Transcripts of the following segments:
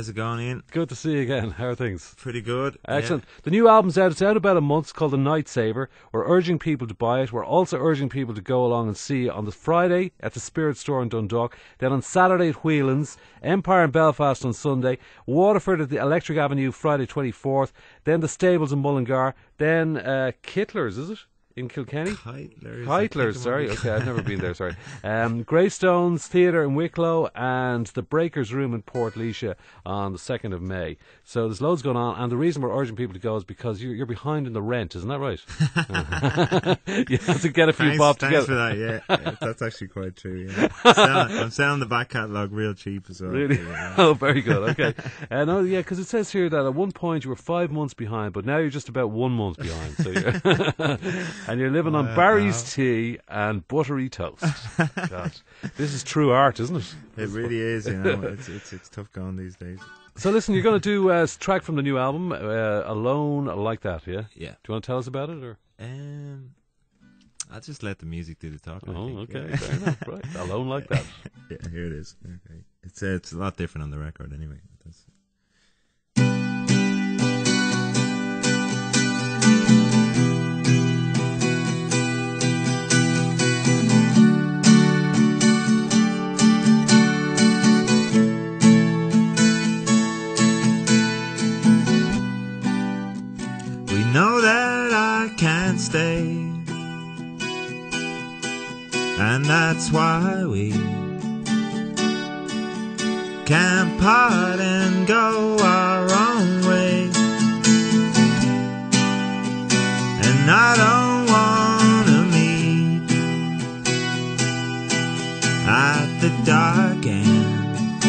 How's it going, Ian? Good to see you again. How are things? Pretty good. Excellent. Yeah. The new album's out. It's out about a month. It's called The Night Saver. We're urging people to buy it. We're also urging people to go along and see it on the Friday at the Spirit Store in Dundalk. Then on Saturday at Whelan's. Empire in Belfast on Sunday. Waterford at the Electric Avenue Friday 24th. Then the Stables in Mullingar. Then Kittler's, is it? In Kilkenny? Heitlers, sorry. Okay, I've never been there, sorry. Greystones Theatre in Wicklow and the Breakers Room in Port on the 2nd of May. So there's loads going on, and the reason we're urging people to go is because you're behind in the rent, isn't that right? You have to get a few bob together. Thanks for that, yeah. That's actually quite true, yeah. I'm selling the back catalogue real cheap as well. Really? Yeah. Oh, very good, okay. No, yeah, because it says here that at one point you were 5 months behind, but now you're just about 1 month behind. So you're and you're living on Barry's tea and buttery toast. God, this is true art, isn't it? It really is, you know. It's tough going these days. So listen, you're going to do a track from the new album, Alone Like That, yeah? Yeah. Do you want to tell us about it? Or? I'll just let the music do the talking. Oh, okay, fair enough, right. Alone Like That. Yeah, here it is. Okay. It's a lot different on the record anyway. Know that I can't stay, and that's why we can't part and go our own way. And I don't wanna meet at the dark end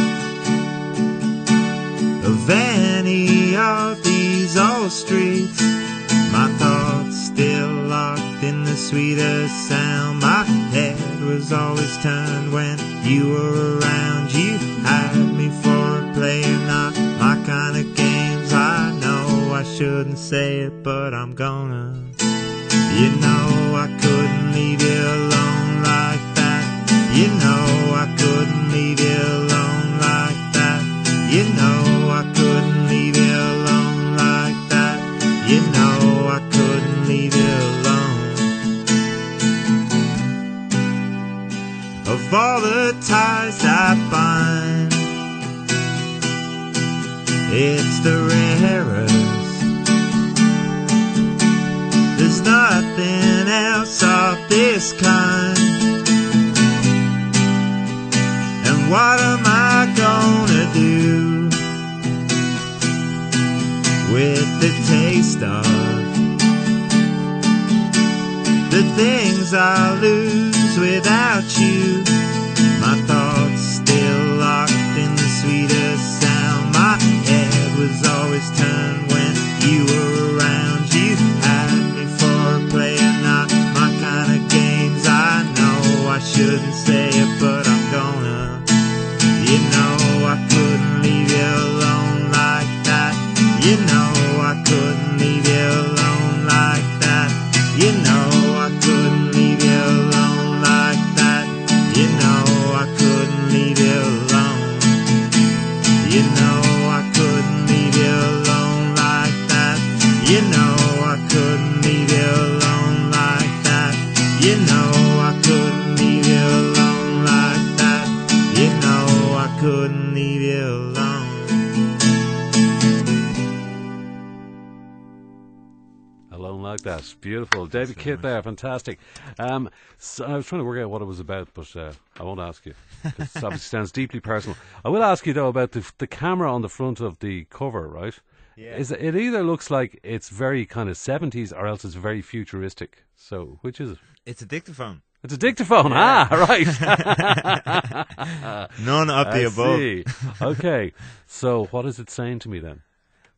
of any of these old streets. My thoughts still locked in the sweetest sound. My head was always turned when you were around. You had me for a player, not my kind of games. I know I shouldn't say it, but I'm gonna. You know I couldn't leave you alone like that. You know I couldn't leave you alone like that. You know I couldn't leave you alone like that. You know I couldn't leave you alone. Of all the ties that bind, it's the rarest. There's nothing else of this kind. And what am I gonna do with the taste of the things I'll lose without you? My thoughts still locked in the sweetest sound. My head was always turned when you were around. You had me for a player, not my kind of games. I know I shouldn't say it, but I'm gonna. You know I couldn't leave you alone like that. You know I couldn't leave you alone like that. You know I couldn't leave you alone like that. You know I couldn't leave you alone. You know I couldn't leave you alone like that. You know I couldn't leave you alone like that. You know I couldn't leave you alone like that. You know I couldn't leave you alone. Like that. Beautiful. David Kitt there. Fantastic. So I was trying to work out what it was about, but I won't ask you. It obviously sounds deeply personal. I will ask you, though, about the camera on the front of the cover, right? Yeah. It either looks like it's very kind of 70s or else it's very futuristic. So, which is it? It's a dictaphone. It's a dictaphone. Yeah. Ah, right. None of the above. See. Okay. So what is it saying to me then?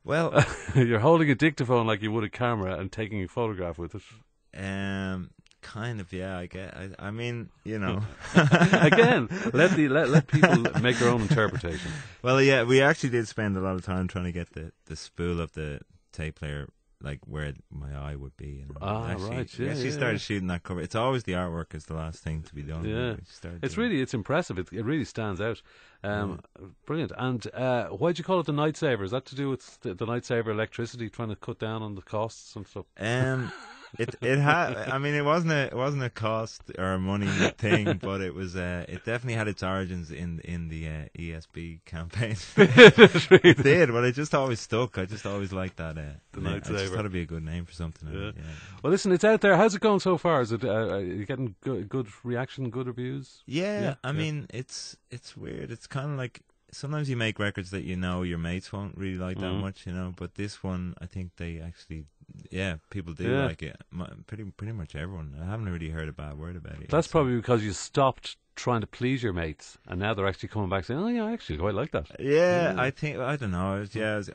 Well, you're holding a dictaphone like you would a camera and taking a photograph with it. Kind of, yeah. I mean, you know. Again, let people make their own interpretation. Well, yeah, we actually did spend a lot of time trying to get the spool of the tape player like where my eye would be. And right, we actually started shooting that cover. It's always the artwork is the last thing to be done. Yeah, it's impressive. It really stands out. Brilliant. And why do you call it the Night Saver? Is that to do with the Night Saver electricity, trying to cut down on the costs and stuff? It had. I mean, it wasn't a cost or a money thing, but it was. It definitely had its origins in the ESB campaign. It did, but it just always stuck. I just always liked that. The Night Saver. I just thought it'd be a good name for something. Yeah. Well, listen, it's out there. How's it going so far? Is it are you getting good reaction, good reviews? Yeah. I mean, it's weird. It's kind of like. Sometimes you make records that your mates won't really like that much, but this one, I think they actually, people do like it. Pretty much everyone. I haven't really heard a bad word about it. That's probably because you stopped trying to please your mates, and now they're actually coming back saying, "Oh yeah, I actually quite like that." Yeah, I think I don't know.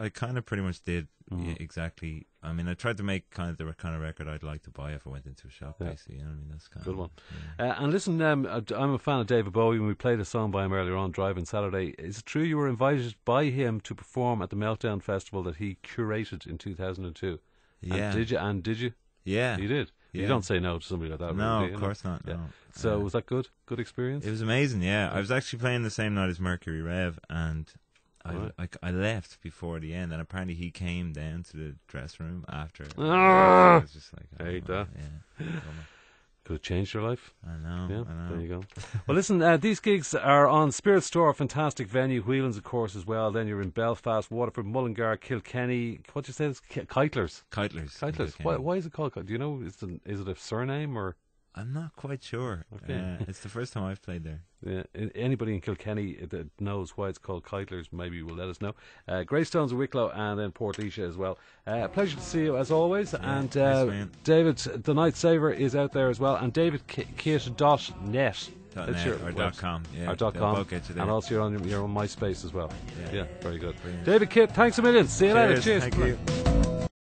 I kind of pretty much did exactly. I mean, I tried to make kind of the kind of record I'd like to buy if I went into a shop. Basically, you know what I mean? That's kind good of one. Yeah. And listen, I'm a fan of David Bowie. When we played a song by him earlier on, Driving Saturday, is it true you were invited by him to perform at the Meltdown Festival that he curated in 2002? Yeah. And did you? Yeah. You did. Yeah. You don't say no to somebody like that. No, really, of course not. No. So was that good? Good experience? It was amazing. Yeah, I was actually playing the same night as Mercury Rev, and I left before the end, and apparently he came down to the dressing room after. I was just like, I hate that. Yeah. Could have changed your life. I know. There you go. Well, listen, these gigs are on Spirit Store, fantastic venue. Whelan's, of course, as well. Then you're in Belfast, Waterford, Mullingar, Kilkenny. What do you say? It's Keitlers. Why is it called? Do you know? Is it a surname or? I'm not quite sure. Okay. It's the first time I've played there. Yeah, anybody in Kilkenny that knows why it's called Keitlers maybe will let us know. Greystones of Wicklow and then Port as well. Pleasure to see you as always. And David, the Night Saver is out there as well. And David Kitt.net. That's your or .com. Yeah, or .com. Both get you there. And also you're on MySpace as well. Yeah, very good. Brilliant. David Kitt, thanks a million. See you later. Cheers. Thank you.